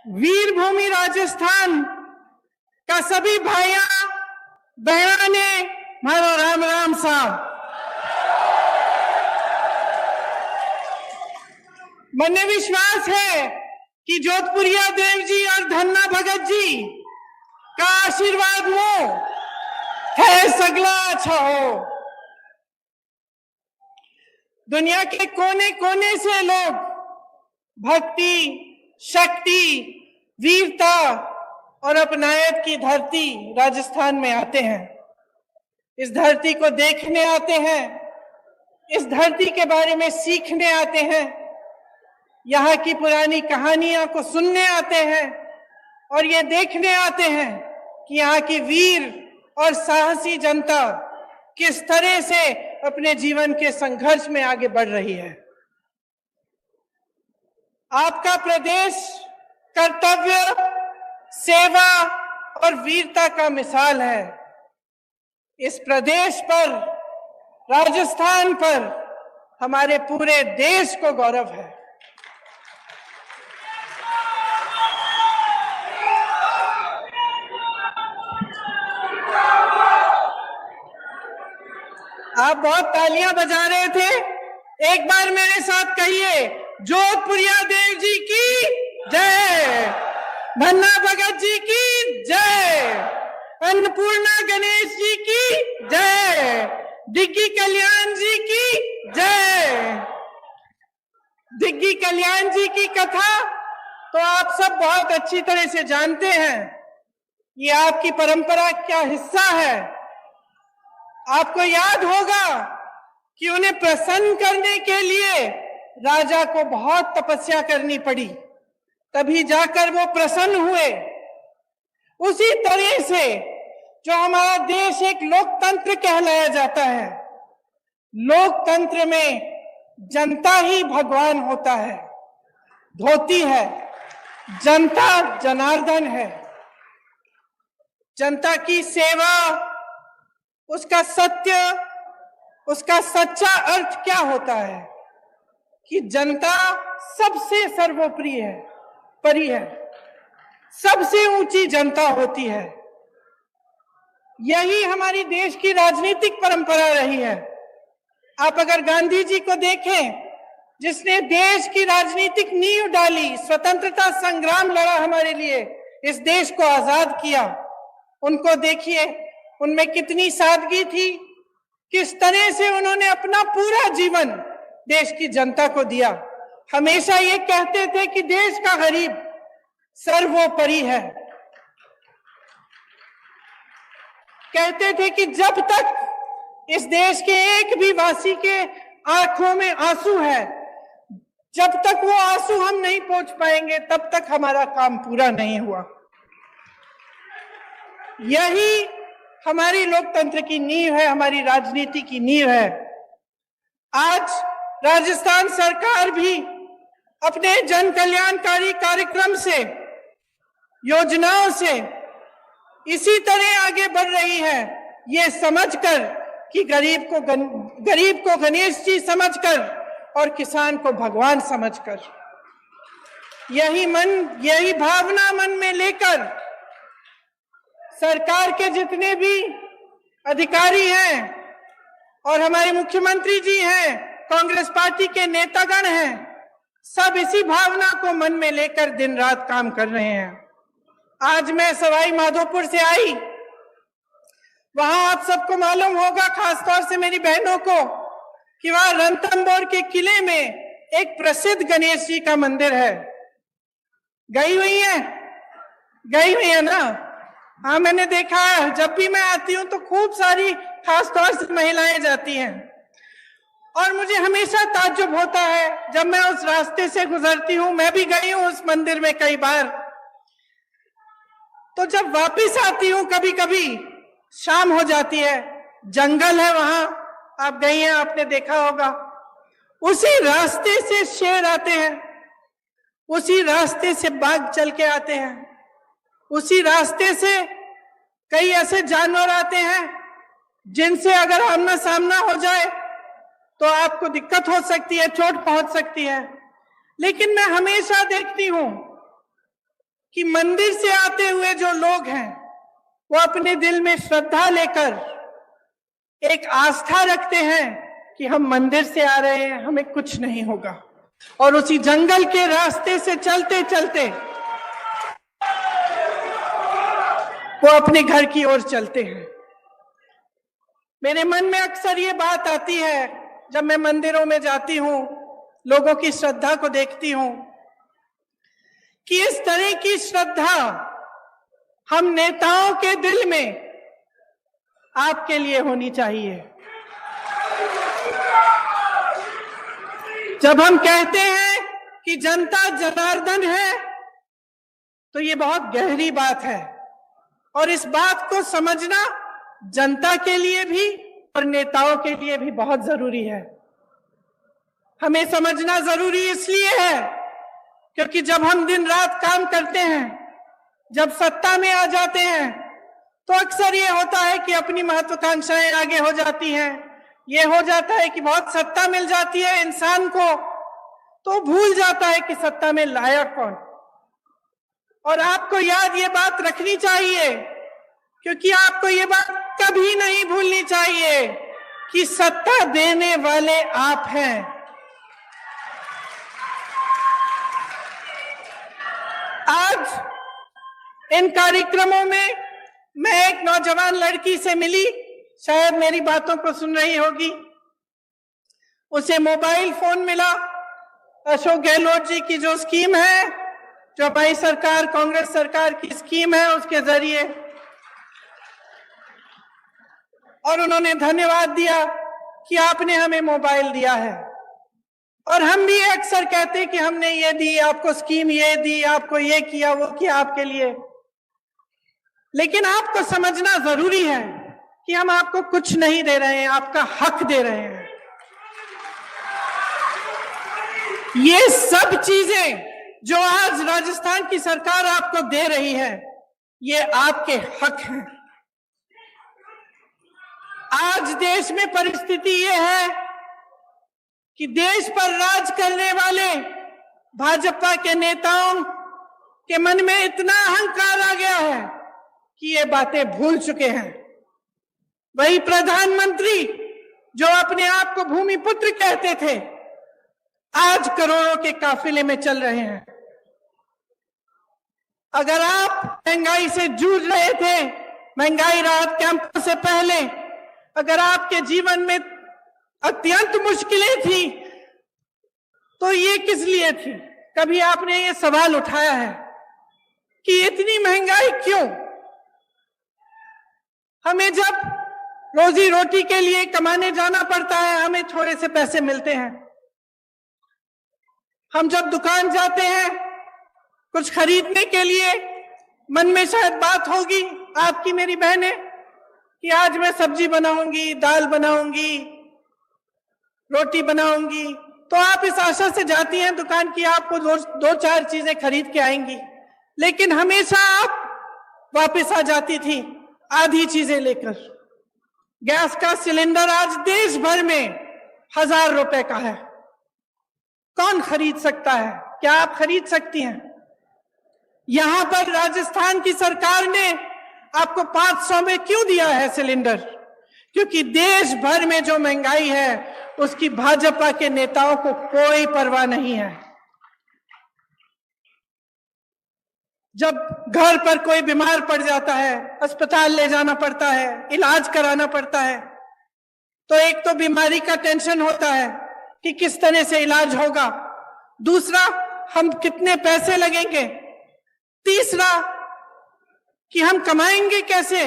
वीर भूमि राजस्थान का सभी भाइयों बहनों ने मारो राम राम साहब। मने विश्वास है कि जोधपुरिया देव जी और धन्ना भगत जी का आशीर्वाद मो है सगला अच्छा हो। दुनिया के कोने कोने से लोग भक्ति, शक्ति, वीरता और अपनायत की धरती राजस्थान में आते हैं। इस धरती को देखने आते हैं, इस धरती के बारे में सीखने आते हैं, यहाँ की पुरानी कहानियों को सुनने आते हैं और ये देखने आते हैं कि यहाँ की वीर और साहसी जनता किस तरह से अपने जीवन के संघर्ष में आगे बढ़ रही है। आपका प्रदेश कर्तव्य, सेवा और वीरता का मिसाल है। इस प्रदेश पर, राजस्थान पर हमारे पूरे देश को गौरव है। आप बहुत तालियां बजा रहे थे, एक बार मेरे साथ कहिए, जोधपुरिया देव जी की जय, धन्ना भगत जी की जय, अन्नपूर्णा गणेश जी की जय, डिग्गी कल्याण जी की जय। डिग्गी कल्याण जी की कथा तो आप सब बहुत अच्छी तरह से जानते हैं। ये आपकी परंपरा का हिस्सा है। आपको याद होगा कि उन्हें प्रसन्न करने के लिए राजा को बहुत तपस्या करनी पड़ी, तभी जाकर वो प्रसन्न हुए। उसी तरह से जो हमारा देश एक लोकतंत्र कहलाया जाता है, लोकतंत्र में जनता ही भगवान होता है, धोती है, जनता जनार्दन है। जनता की सेवा, उसका सत्य, उसका सच्चा अर्थ क्या होता है कि जनता सबसे सर्वोपरि है, परी है, सबसे ऊंची जनता होती है। यही हमारी देश की राजनीतिक परंपरा रही है। आप अगर गांधी जी को देखें, जिसने देश की राजनीतिक नींव डाली, स्वतंत्रता संग्राम लड़ा हमारे लिए, इस देश को आजाद किया, उनको देखिए, उनमें कितनी सादगी थी, किस तरह से उन्होंने अपना पूरा जीवन देश की जनता को दिया। हमेशा ये कहते थे कि देश का गरीब सर्वोपरि है। कहते थे कि जब तक इस देश के एक भी वासी के आंखों में आंसू है, जब तक वो आंसू हम नहीं पहुंच पाएंगे, तब तक हमारा काम पूरा नहीं हुआ। यही हमारी लोकतंत्र की नींव है, हमारी राजनीति की नींव है। आज राजस्थान सरकार भी अपने जन कल्याणकारी कार्यक्रम से, योजनाओं से इसी तरह आगे बढ़ रही है, ये समझकर कि गरीब को गणेश जी समझकर और किसान को भगवान समझकर। यही भावना मन में लेकर सरकार के जितने भी अधिकारी हैं और हमारे मुख्यमंत्री जी हैं, कांग्रेस पार्टी के नेतागण हैं, सब इसी भावना को मन में लेकर दिन रात काम कर रहे हैं। आज मैं सवाई माधोपुर से आई, वहां आप सबको मालूम होगा, खासतौर से मेरी बहनों को, कि वहां रणथंभौर के किले में एक प्रसिद्ध गणेश जी का मंदिर है। गई हुई है ना? हाँ, मैंने देखा है। जब भी मैं आती हूँ तो खूब सारी खासतौर से महिलाएं जाती हैं और मुझे हमेशा ताज्जुब होता है जब मैं उस रास्ते से गुजरती हूँ। मैं भी गई हूँ उस मंदिर में कई बार। तो जब वापस आती हूँ, कभी कभी शाम हो जाती है, जंगल है वहां, आप गई हैं, आपने देखा होगा। उसी रास्ते से शेर आते हैं, उसी रास्ते से बाघ चल के आते हैं, उसी रास्ते से कई ऐसे जानवर आते हैं जिनसे अगर आमना सामना हो जाए तो आपको दिक्कत हो सकती है, चोट पहुंच सकती है। लेकिन मैं हमेशा देखती हूं कि मंदिर से आते हुए जो लोग हैं वो अपने दिल में श्रद्धा लेकर एक आस्था रखते हैं कि हम मंदिर से आ रहे हैं, हमें कुछ नहीं होगा, और उसी जंगल के रास्ते से चलते चलते वो अपने घर की ओर चलते हैं। मेरे मन में अक्सर ये बात आती है जब मैं मंदिरों में जाती हूं, लोगों की श्रद्धा को देखती हूं, कि इस तरह की श्रद्धा हम नेताओं के दिल में आपके लिए होनी चाहिए। जब हम कहते हैं कि जनता जनार्दन है, तो ये बहुत गहरी बात है, और इस बात को समझना जनता के लिए भी और नेताओं के लिए भी बहुत जरूरी है। हमें समझना जरूरी इसलिए है क्योंकि जब हम दिन रात काम करते हैं, जब सत्ता में आ जाते हैं, तो अक्सर ये होता है कि अपनी महत्वाकांक्षाएं आगे हो जाती हैं। ये हो जाता है कि बहुत सत्ता मिल जाती है इंसान को, तो भूल जाता है कि सत्ता में लाया कौन। और आपको याद ये बात रखनी चाहिए, क्योंकि आपको ये बात कभी नहीं भूलनी चाहिए कि सत्ता देने वाले आप हैं। आज इन कार्यक्रमों में मैं एक नौजवान लड़की से मिली, शायद मेरी बातों को सुन रही होगी। उसे मोबाइल फोन मिला, अशोक गहलोत जी की जो स्कीम है, जो हमारी सरकार, कांग्रेस सरकार की स्कीम है, उसके जरिए, और उन्होंने धन्यवाद दिया कि आपने हमें मोबाइल दिया है। और हम भी अक्सर कहते हैं कि हमने ये दी, आपको स्कीम ये दी, आपको ये किया, वो किया आपके लिए। लेकिन आपको समझना जरूरी है कि हम आपको कुछ नहीं दे रहे हैं, आपका हक दे रहे हैं। ये सब चीजें जो आज राजस्थान की सरकार आपको दे रही है, ये आपके हक हैं। आज देश में परिस्थिति ये है कि देश पर राज करने वाले भाजपा के नेताओं के मन में इतना अहंकार आ गया है कि ये बातें भूल चुके हैं। वही प्रधानमंत्री जो अपने आप को भूमिपुत्र कहते थे, आज करोड़ों के काफिले में चल रहे हैं। अगर आप महंगाई से जूझ रहे थे, महंगाई राहत कैंप से पहले, अगर आपके जीवन में अत्यंत मुश्किलें थी, तो ये किस लिए थी? कभी आपने ये सवाल उठाया है कि इतनी महंगाई क्यों? हमें जब रोजी रोटी के लिए कमाने जाना पड़ता है, हमें थोड़े से पैसे मिलते हैं। हम जब दुकान जाते हैं कुछ खरीदने के लिए, मन में शायद बात होगी आपकी, मेरी बहने, कि आज मैं सब्जी बनाऊंगी, दाल बनाऊंगी, रोटी बनाऊंगी, तो आप इस आशा से जाती हैं दुकान की, आपको दो चार चीजें खरीद के आएंगी। लेकिन हमेशा आप वापस आ जाती थी आधी चीजें लेकर। गैस का सिलेंडर आज देश भर में 1000 रुपए का है। कौन खरीद सकता है? क्या आप खरीद सकती हैं? यहां पर राजस्थान की सरकार ने आपको 500 में क्यों दिया है सिलेंडर? क्योंकि देश भर में जो महंगाई है उसकी भाजपा के नेताओं को कोई परवाह नहीं है। जब घर पर कोई बीमार पड़ जाता है, अस्पताल ले जाना पड़ता है, इलाज कराना पड़ता है, तो एक तो बीमारी का टेंशन होता है कि किस तरह से इलाज होगा, दूसरा हम कितने पैसे लगेंगे, तीसरा कि हम कमाएंगे कैसे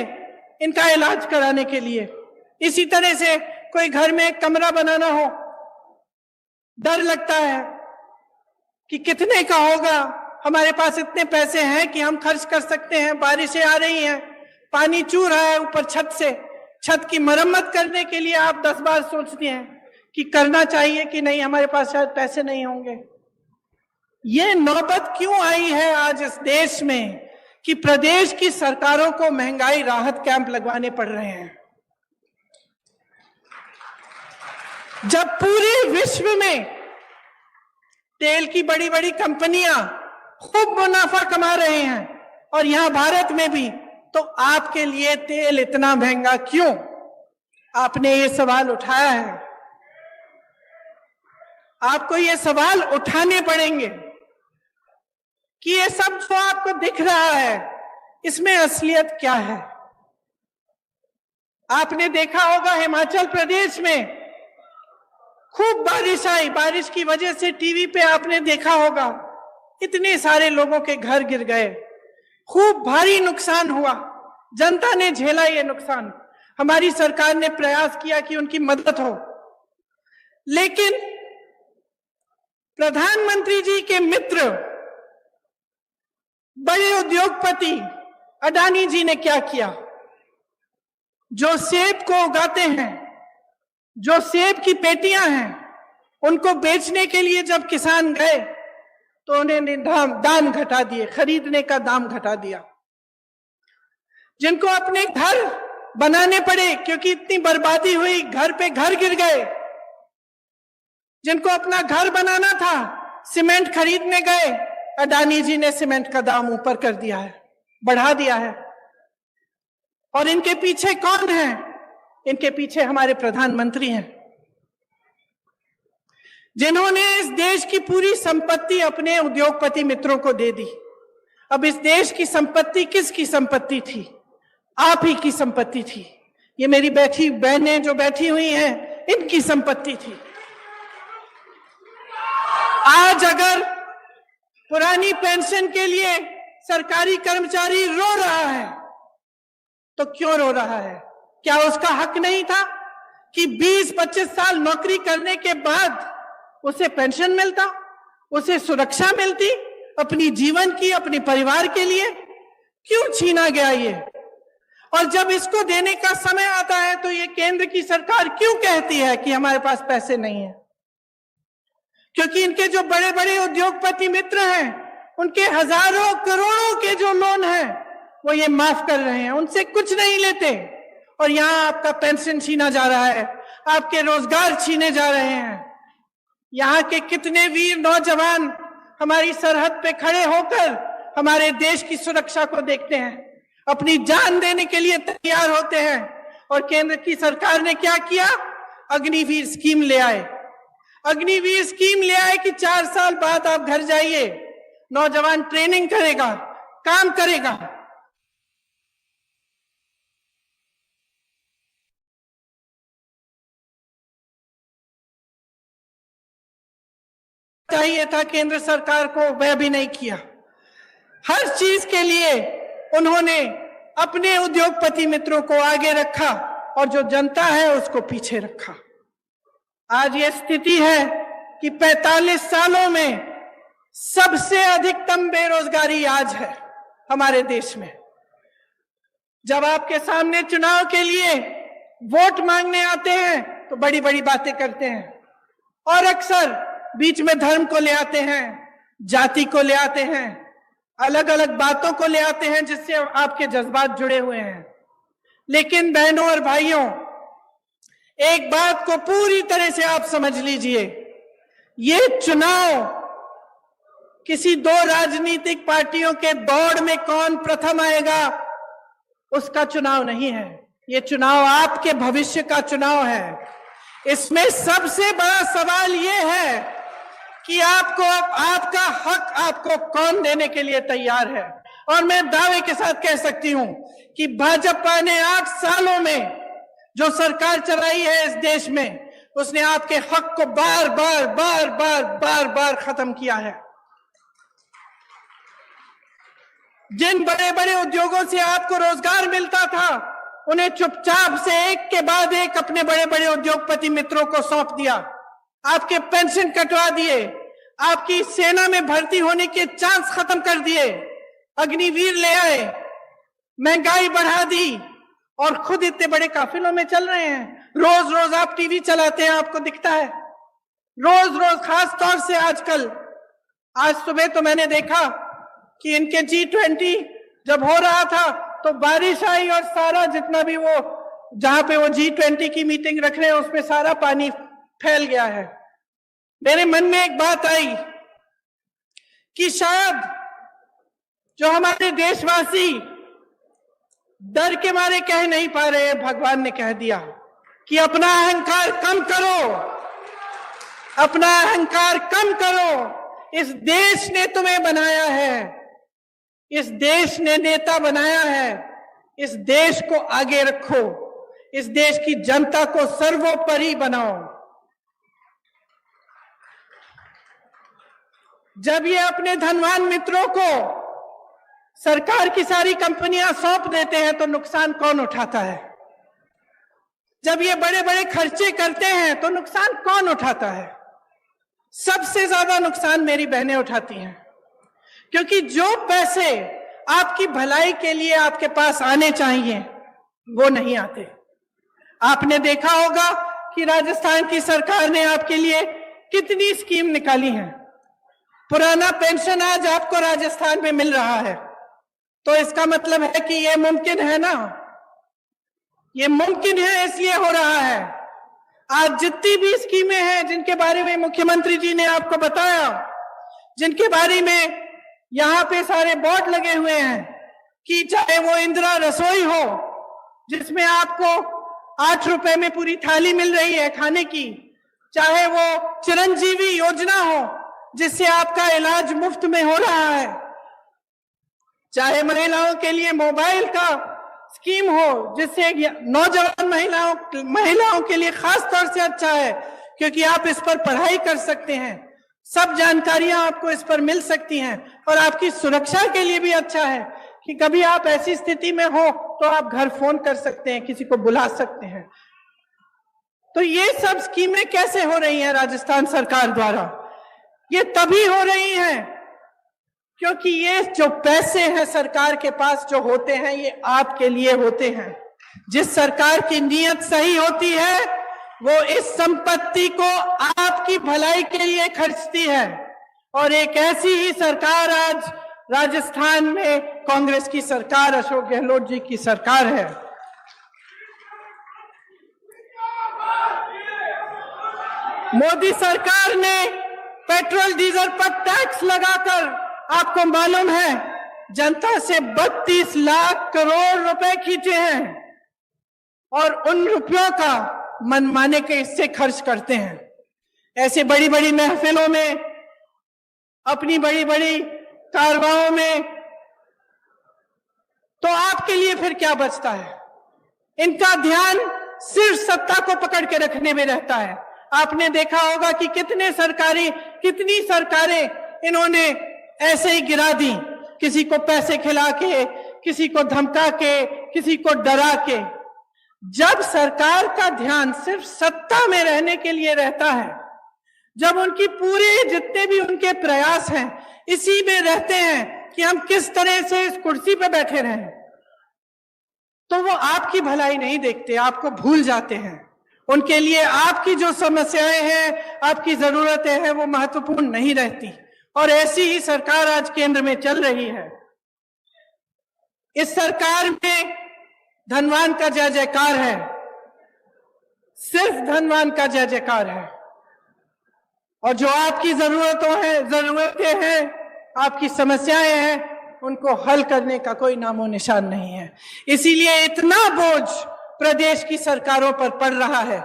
इनका इलाज कराने के लिए। इसी तरह से कोई घर में एक कमरा बनाना हो, डर लगता है कि कितने का होगा, हमारे पास इतने पैसे हैं कि हम खर्च कर सकते हैं, बारिशें आ रही हैं, पानी चू रहा है ऊपर छत से, छत की मरम्मत करने के लिए आप 10 बार सोचते हैं कि करना चाहिए कि नहीं, हमारे पास शायद पैसे नहीं होंगे। ये नौबत क्यों आई है आज इस देश में कि प्रदेश की सरकारों को महंगाई राहत कैंप लगवाने पड़ रहे हैं, जब पूरे विश्व में तेल की बड़ी बड़ी कंपनियां खूब मुनाफा कमा रहे हैं, और यहां भारत में भी, तो आपके लिए तेल इतना महंगा क्यों? आपने ये सवाल उठाया है, आपको ये सवाल उठाने पड़ेंगे कि ये सब जो आपको दिख रहा है, इसमें असलियत क्या है। आपने देखा होगा हिमाचल प्रदेश में खूब बारिश आई, बारिश की वजह से टीवी पे आपने देखा होगा इतने सारे लोगों के घर गिर गए, खूब भारी नुकसान हुआ, जनता ने झेला ये नुकसान। हमारी सरकार ने प्रयास किया कि उनकी मदद हो, लेकिन प्रधानमंत्री जी के मित्र बड़े उद्योगपति अडानी जी ने क्या किया? जो सेब को उगाते हैं, जो सेब की पेटियां हैं, उनको बेचने के लिए जब किसान गए तो उन्होंने दाम घटा दिए, खरीदने का दाम घटा दिया। जिनको अपने घर बनाने पड़े क्योंकि इतनी बर्बादी हुई, घर पे घर गिर गए, जिनको अपना घर बनाना था, सीमेंट खरीदने गए, अडानी जी ने सीमेंट का दाम ऊपर कर दिया है, बढ़ा दिया है। और इनके पीछे कौन है? इनके पीछे हमारे प्रधानमंत्री हैं, जिन्होंने इस देश की पूरी संपत्ति अपने उद्योगपति मित्रों को दे दी। अब इस देश की संपत्ति किसकी संपत्ति थी? आप ही की संपत्ति थी। ये मेरी बैठी बहनें जो बैठी हुई हैं, इनकी संपत्ति थी। आज अगर पुरानी पेंशन के लिए सरकारी कर्मचारी रो रहा है, तो क्यों रो रहा है? क्या उसका हक नहीं था कि 20-25 साल नौकरी करने के बाद उसे पेंशन मिलता, उसे सुरक्षा मिलती अपनी जीवन की, अपने परिवार के लिए? क्यों छीना गया ये? और जब इसको देने का समय आता है तो ये केंद्र की सरकार क्यों कहती है कि हमारे पास पैसे नहीं है? क्योंकि इनके जो बड़े बड़े उद्योगपति मित्र हैं, उनके हजारों करोड़ों के जो लोन हैं, वो ये माफ कर रहे हैं, उनसे कुछ नहीं लेते। और यहां आपका पेंशन छीना जा रहा है, आपके रोजगार छीने जा रहे हैं। यहाँ के कितने वीर नौजवान हमारी सरहद पे खड़े होकर हमारे देश की सुरक्षा को देखते हैं, अपनी जान देने के लिए तैयार होते हैं। और केंद्र की सरकार ने क्या किया? अग्निवीर स्कीम ले आए। अग्निवीर स्कीम ले आए कि 4 साल बाद आप घर जाइए, नौजवान ट्रेनिंग करेगा, काम करेगा। चाहिए था केंद्र सरकार को, वह भी नहीं किया। हर चीज के लिए उन्होंने अपने उद्योगपति मित्रों को आगे रखा और जो जनता है उसको पीछे रखा। आज ये स्थिति है कि 45 सालों में सबसे अधिकतम बेरोजगारी आज है हमारे देश में। जब आपके सामने चुनाव के लिए वोट मांगने आते हैं तो बड़ी बड़ी बातें करते हैं, और अक्सर बीच में धर्म को ले आते हैं, जाति को ले आते हैं, अलग अलग बातों को ले आते हैं जिससे आपके जज्बात जुड़े हुए हैं। लेकिन बहनों और भाइयों, एक बात को पूरी तरह से आप समझ लीजिए, ये चुनाव किसी 2 राजनीतिक पार्टियों के दौड़ में कौन प्रथम आएगा उसका चुनाव नहीं है। ये चुनाव आपके भविष्य का चुनाव है। इसमें सबसे बड़ा सवाल ये है कि आपको आपका हक आपको कौन देने के लिए तैयार है। और मैं दावे के साथ कह सकती हूं कि भाजपा ने 8 सालों में जो सरकार चलाई है इस देश में, उसने आपके हक को बार बार खत्म किया है। जिन बड़े बड़े उद्योगों से आपको रोजगार मिलता था, उन्हें चुपचाप से एक के बाद एक अपने बड़े बड़े उद्योगपति मित्रों को सौंप दिया। आपके पेंशन कटवा दिए, आपकी सेना में भर्ती होने के चांस खत्म कर दिए, अग्निवीर ले आए, महंगाई बढ़ा दी, और खुद इतने बड़े काफिलों में चल रहे हैं। रोज रोज आप टीवी चलाते हैं, आपको दिखता है रोज रोज, खास तौर से आजकल। आज सुबह तो मैंने देखा कि इनके G20 जब हो रहा था तो बारिश आई और सारा जितना भी वो जहां पे वो G20 की मीटिंग रख रहे हैं उसमें सारा पानी फैल गया है। मेरे मन में एक बात आई कि शायद जो हमारे देशवासी डर के मारे कह नहीं पा रहे, भगवान ने कह दिया कि अपना अहंकार कम करो, अपना अहंकार कम करो। इस देश ने तुम्हें बनाया है, इस देश ने नेता बनाया है, इस देश को आगे रखो, इस देश की जनता को सर्वोपरि बनाओ। जब ये अपने धनवान मित्रों को सरकार की सारी कंपनियां सौंप देते हैं तो नुकसान कौन उठाता है? जब ये बड़े बड़े खर्चे करते हैं तो नुकसान कौन उठाता है? सबसे ज्यादा नुकसान मेरी बहनें उठाती हैं, क्योंकि जो पैसे आपकी भलाई के लिए आपके पास आने चाहिए वो नहीं आते। आपने देखा होगा कि राजस्थान की सरकार ने आपके लिए कितनी स्कीम निकाली है। पुराना पेंशन आज आपको राजस्थान में मिल रहा है, तो इसका मतलब है कि ये मुमकिन है ना, ये मुमकिन है इसलिए हो रहा है। आज जितनी भी स्कीमें हैं जिनके बारे में मुख्यमंत्री जी ने आपको बताया, जिनके बारे में यहां पे सारे बोर्ड लगे हुए हैं, कि चाहे वो इंदिरा रसोई हो जिसमें आपको 8 रुपए में पूरी थाली मिल रही है खाने की, चाहे वो चिरंजीवी योजना हो जिससे आपका इलाज मुफ्त में हो रहा है, चाहे महिलाओं के लिए मोबाइल का स्कीम हो जिससे नौजवान महिलाओं के लिए खास तौर से अच्छा है क्योंकि आप इस पर पढ़ाई कर सकते हैं, सब जानकारियां आपको इस पर मिल सकती हैं, और आपकी सुरक्षा के लिए भी अच्छा है कि कभी आप ऐसी स्थिति में हो तो आप घर फोन कर सकते हैं, किसी को बुला सकते हैं। तो ये सब स्कीमें कैसे हो रही हैं राजस्थान सरकार द्वारा? ये तभी हो रही हैं क्योंकि ये जो पैसे हैं सरकार के पास जो होते हैं ये आपके लिए होते हैं। जिस सरकार की नीयत सही होती है वो इस संपत्ति को आपकी भलाई के लिए खर्चती है, और एक ऐसी ही सरकार आज राजस्थान में कांग्रेस की सरकार, अशोक गहलोत जी की सरकार है। मोदी सरकार ने पेट्रोल डीजल पर टैक्स लगाकर, आपको मालूम है, जनता से 32 लाख करोड़ रुपए खींचे हैं, और उन रुपयों का मनमाने के हिस्से खर्च करते हैं। ऐसे बड़ी बड़ी महफिलों में, अपनी बड़ी बड़ी कारवाओं में, तो आपके लिए फिर क्या बचता है? इनका ध्यान सिर्फ सत्ता को पकड़ के रखने में रहता है। आपने देखा होगा कि कितनी सरकारें इन्होंने ऐसे ही गिरा दी, किसी को पैसे खिला के, किसी को धमका के, किसी को डरा के। जब सरकार का ध्यान सिर्फ सत्ता में रहने के लिए रहता है, जब उनकी पूरे जितने भी उनके प्रयास हैं इसी में रहते हैं कि हम किस तरह से इस कुर्सी पे बैठे रहें, तो वो आपकी भलाई नहीं देखते, आपको भूल जाते हैं। उनके लिए आपकी जो समस्याएं हैं, आपकी जरूरतें हैं, वो महत्वपूर्ण नहीं रहती। और ऐसी ही सरकार आज केंद्र में चल रही है। इस सरकार में धनवान का जय जयकार है, सिर्फ धनवान का जय जयकार है, और जो आपकी जरूरतें हैं, आपकी समस्याएं हैं, उनको हल करने का कोई नामो निशान नहीं है। इसीलिए इतना बोझ प्रदेश की सरकारों पर पड़ रहा है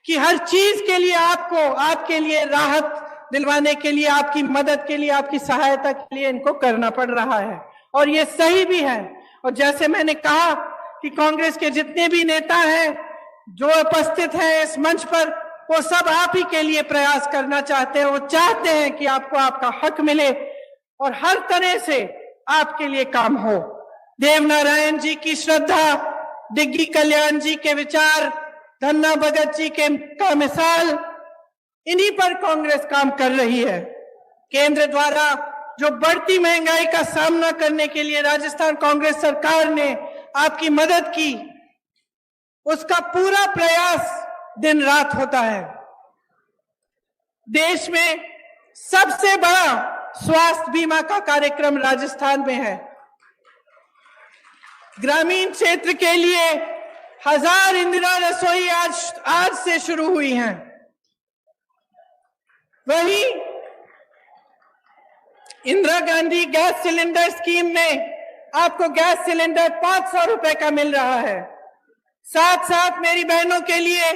कि हर चीज के लिए आपके लिए राहत दिलवाने के लिए, आपकी मदद के लिए, आपकी सहायता के लिए इनको करना पड़ रहा है, और ये सही भी है। और जैसे मैंने कहा कि कांग्रेस के जितने भी नेता हैं जो उपस्थित हैं इस मंच पर, वो सब आप ही के लिए प्रयास करना चाहते हैं। वो चाहते हैं कि आपको आपका हक मिले और हर तरह से आपके लिए काम हो। देवनारायण जी की श्रद्धा, डिग्गी कल्याण जी के विचार, धन्ना भगत जी का मिसाल, इन्हीं पर कांग्रेस काम कर रही है। केंद्र द्वारा जो बढ़ती महंगाई का सामना करने के लिए राजस्थान कांग्रेस सरकार ने आपकी मदद की, उसका पूरा प्रयास दिन रात होता है। देश में सबसे बड़ा स्वास्थ्य बीमा का कार्यक्रम राजस्थान में है। ग्रामीण क्षेत्र के लिए 1000 इंदिरा रसोई आज से शुरू हुई हैं। वहीं Indira Gandhi gas cylinder scheme में आपको गैस सिलेंडर 500 रुपए का मिल रहा है। साथ साथ मेरी बहनों के लिए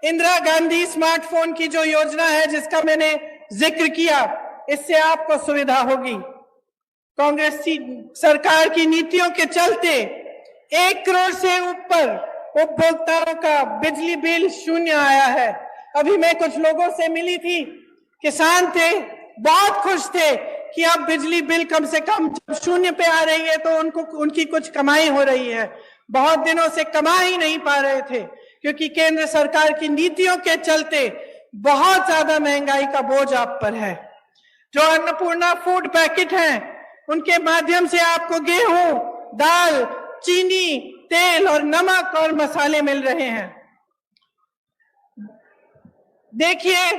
इंदिरा गांधी स्मार्टफोन की जो योजना है, जिसका मैंने जिक्र किया, इससे आपको सुविधा होगी। कांग्रेस सरकार की नीतियों के चलते 1 करोड़ से ऊपर उपभोक्ताओं का बिजली बिल शून्य आया है। अभी मैं कुछ लोगों से मिली थी, किसान थे, बहुत खुश थे कि अब बिजली बिल कम से कम जब शून्य पे आ रही है तो उनकी कुछ कमाई हो रही है। बहुत दिनों से कमा ही नहीं पा रहे थे, क्योंकि केंद्र सरकार की नीतियों के चलते बहुत ज्यादा महंगाई का बोझ आप पर है। जो अन्नपूर्णा फूड पैकेट हैं, उनके माध्यम से आपको गेहूं, दाल, चीनी, तेल और नमक और मसाले मिल रहे हैं। देखिए,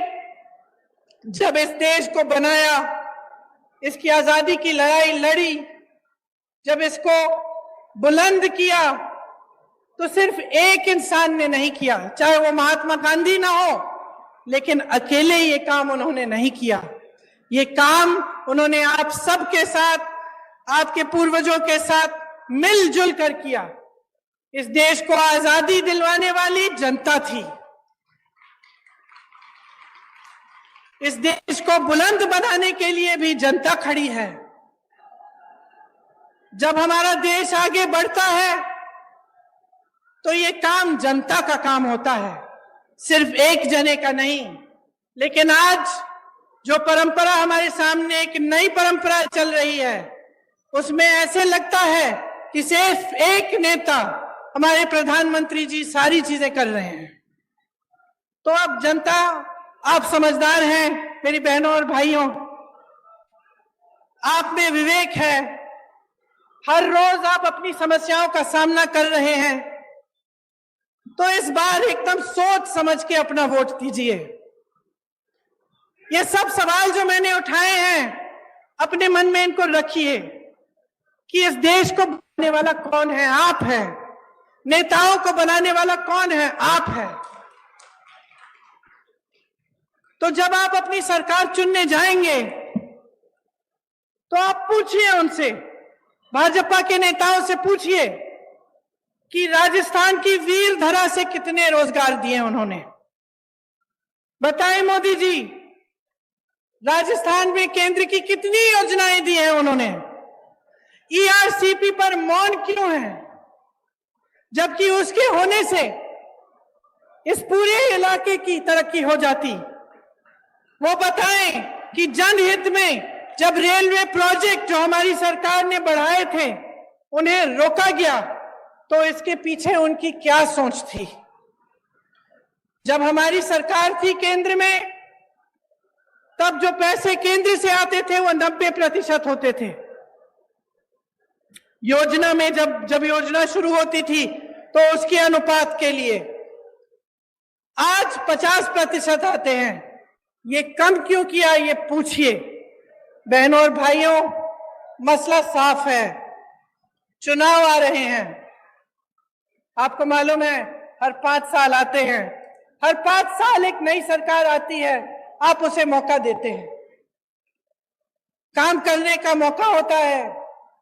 जब इस देश को बनाया, इसकी आजादी की लड़ाई लड़ी, जब इसको बुलंद किया, तो सिर्फ एक इंसान ने नहीं किया, चाहे वो महात्मा गांधी ना हो, लेकिन अकेले ये काम उन्होंने नहीं किया। ये काम उन्होंने आप सबके साथ, आपके पूर्वजों के साथ मिलजुल कर किया। इस देश को आजादी दिलवाने वाली जनता थी। इस देश को बुलंद बनाने के लिए भी जनता खड़ी है। जब हमारा देश आगे बढ़ता है तो ये काम जनता का काम होता है, सिर्फ एक जने का नहीं। लेकिन आज जो परंपरा हमारे सामने, एक नई परंपरा चल रही है, उसमें ऐसे लगता है कि सिर्फ एक नेता, हमारे प्रधानमंत्री जी, सारी चीजें कर रहे हैं। तो अब जनता, आप समझदार हैं मेरी बहनों और भाइयों, आप में विवेक है, हर रोज आप अपनी समस्याओं का सामना कर रहे हैं, तो इस बार एकदम सोच समझ के अपना वोट दीजिए। ये सब सवाल जो मैंने उठाए हैं, अपने मन में इनको रखिए कि इस देश को बनाने वाला कौन है? आप हैं। नेताओं को बनाने वाला कौन है? आप हैं। तो जब आप अपनी सरकार चुनने जाएंगे तो आप पूछिए उनसे, भाजपा के नेताओं से पूछिए कि राजस्थान की वीर धरा से कितने रोजगार दिए उन्होंने। बताएं मोदी जी, राजस्थान में केंद्र की कितनी योजनाएं दी हैं उन्होंने। ईआरसीपी पर मौन क्यों है, जबकि उसके होने से इस पूरे इलाके की तरक्की हो जाती। वो बताएं कि जनहित में जब रेलवे प्रोजेक्ट जो हमारी सरकार ने बढ़ाए थे उन्हें रोका गया, तो इसके पीछे उनकी क्या सोच थी। जब हमारी सरकार थी केंद्र में, तब जो पैसे केंद्र से आते थे वो 90% होते थे। योजना में जब योजना शुरू होती थी तो उसके अनुपात के लिए आज 50% आते हैं। ये कम क्यों किया, ये पूछिए। बहनों और भाइयों, मसला साफ है, चुनाव आ रहे हैं। आपको मालूम है, हर 5 साल आते हैं, हर 5 साल एक नई सरकार आती है, आप उसे मौका देते हैं। काम करने का मौका होता है,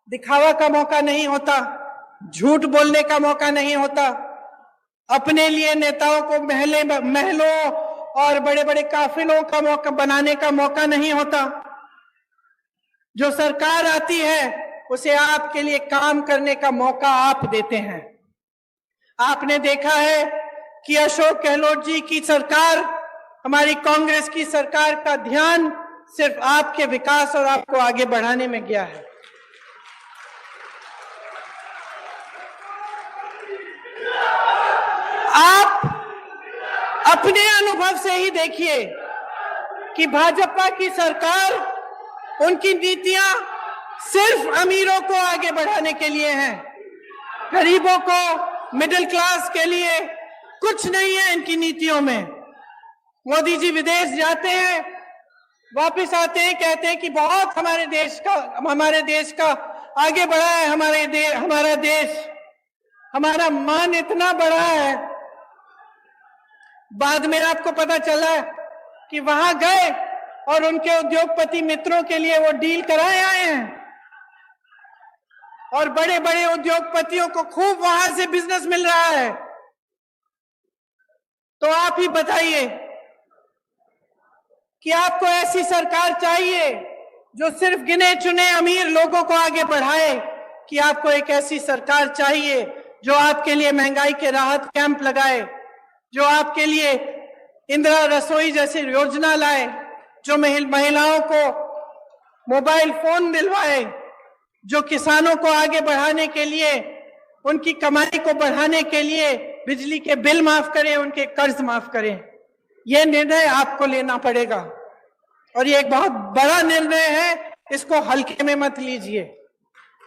दिखावा का मौका नहीं होता, झूठ बोलने का मौका नहीं होता, अपने लिए नेताओं को महलों और बड़े बड़े काफिलों का मौका बनाने का मौका नहीं होता। जो सरकार आती है उसे आपके लिए काम करने का मौका आप देते हैं। आपने देखा है कि अशोक गहलोत जी की सरकार, हमारी कांग्रेस की सरकार का ध्यान सिर्फ आपके विकास और आपको आगे बढ़ाने में गया है। आप अपने अनुभव से ही देखिए कि भाजपा की सरकार, उनकी नीतियां सिर्फ अमीरों को आगे बढ़ाने के लिए हैं, गरीबों को, मिडिल क्लास के लिए कुछ नहीं है इनकी नीतियों में। मोदी जी विदेश जाते हैं, वापस आते हैं, कहते हैं कि बहुत हमारे देश का आगे बढ़ा है, हमारा देश, हमारा मान इतना बड़ा है। बाद में आपको पता चला कि वहां गए और उनके उद्योगपति मित्रों के लिए वो डील कराए आए हैं और बड़े बड़े उद्योगपतियों को खूब वहां से बिजनेस मिल रहा है। तो आप ही बताइए कि आपको ऐसी सरकार चाहिए जो सिर्फ गिने चुने अमीर लोगों को आगे बढ़ाए, कि आपको एक ऐसी सरकार चाहिए जो आपके लिए महंगाई के राहत कैंप लगाए, जो आपके लिए इंदिरा रसोई जैसी योजना लाए, जो महिलाओं को मोबाइल फोन दिलवाए, जो किसानों को आगे बढ़ाने के लिए, उनकी कमाई को बढ़ाने के लिए बिजली के बिल माफ करें, उनके कर्ज माफ करें। यह निर्णय आपको लेना पड़ेगा और ये एक बहुत बड़ा निर्णय है, इसको हल्के में मत लीजिए।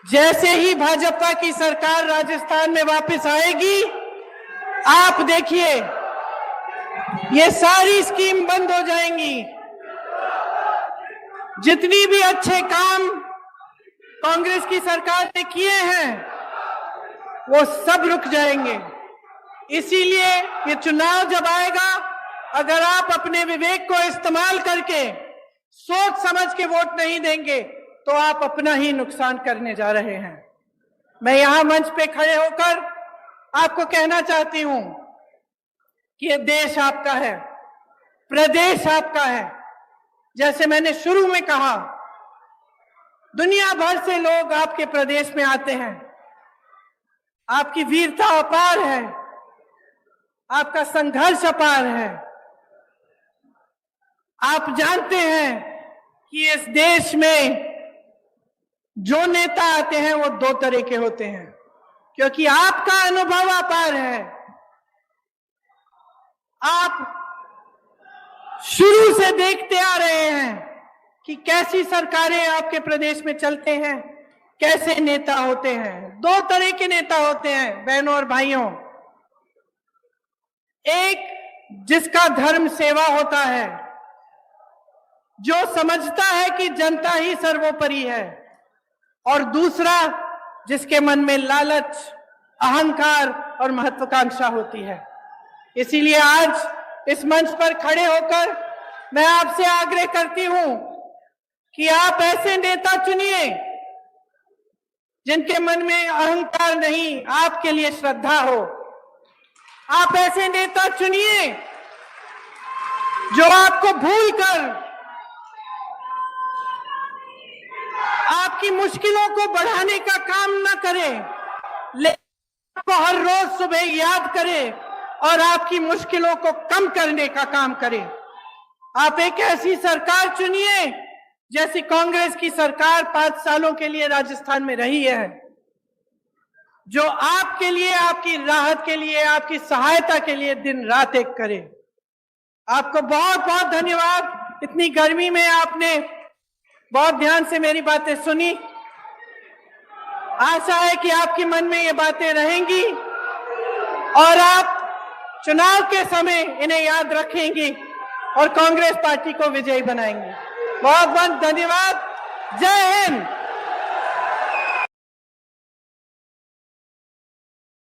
जैसे ही भाजपा की सरकार राजस्थान में वापस आएगी, आप देखिए ये सारी स्कीम बंद हो जाएंगी। जितनी भी अच्छे काम कांग्रेस की सरकार ने किए हैं वो सब रुक जाएंगे। इसीलिए ये चुनाव जब आएगा, अगर आप अपने विवेक को इस्तेमाल करके सोच समझ के वोट नहीं देंगे तो आप अपना ही नुकसान करने जा रहे हैं। मैं यहां मंच पे खड़े होकर आपको कहना चाहती हूं कि ये देश आपका है, प्रदेश आपका है। जैसे मैंने शुरू में कहा, दुनिया भर से लोग आपके प्रदेश में आते हैं। आपकी वीरता अपार है, आपका संघर्ष अपार है। आप जानते हैं कि इस देश में जो नेता आते हैं वो दो तरह के होते हैं, क्योंकि आपका अनुभव अपार है। आप शुरू से देखते आ रहे हैं कि कैसी सरकारें आपके प्रदेश में चलते हैं, कैसे नेता होते हैं। दो तरह के नेता होते हैं बहनों और भाइयों। एक जिसका धर्म सेवा होता है, जो समझता है कि जनता ही सर्वोपरि है, और दूसरा जिसके मन में लालच, अहंकार और महत्वाकांक्षा होती है। इसीलिए आज इस मंच पर खड़े होकर मैं आपसे आग्रह करती हूं कि आप ऐसे नेता चुनिए जिनके मन में अहंकार नहीं, आपके लिए श्रद्धा हो। आप ऐसे नेता चुनिए जो आपको भूलकर आपकी मुश्किलों को बढ़ाने का काम न करे, लेकिन आपको हर रोज सुबह याद करे और आपकी मुश्किलों को कम करने का काम करे। आप एक ऐसी सरकार चुनिए जैसी कांग्रेस की सरकार 5 सालों के लिए राजस्थान में रही है, जो आपके लिए, आपकी राहत के लिए, आपकी सहायता के लिए दिन रात एक करे। आपको बहुत बहुत धन्यवाद। इतनी गर्मी में आपने बहुत ध्यान से मेरी बातें सुनी। आशा है कि आपके मन में ये बातें रहेंगी और आप चुनाव के समय इन्हें याद रखेंगी और कांग्रेस पार्टी को विजयी बनाएंगे। बहुत बहुत धन्यवाद। जय हिंद।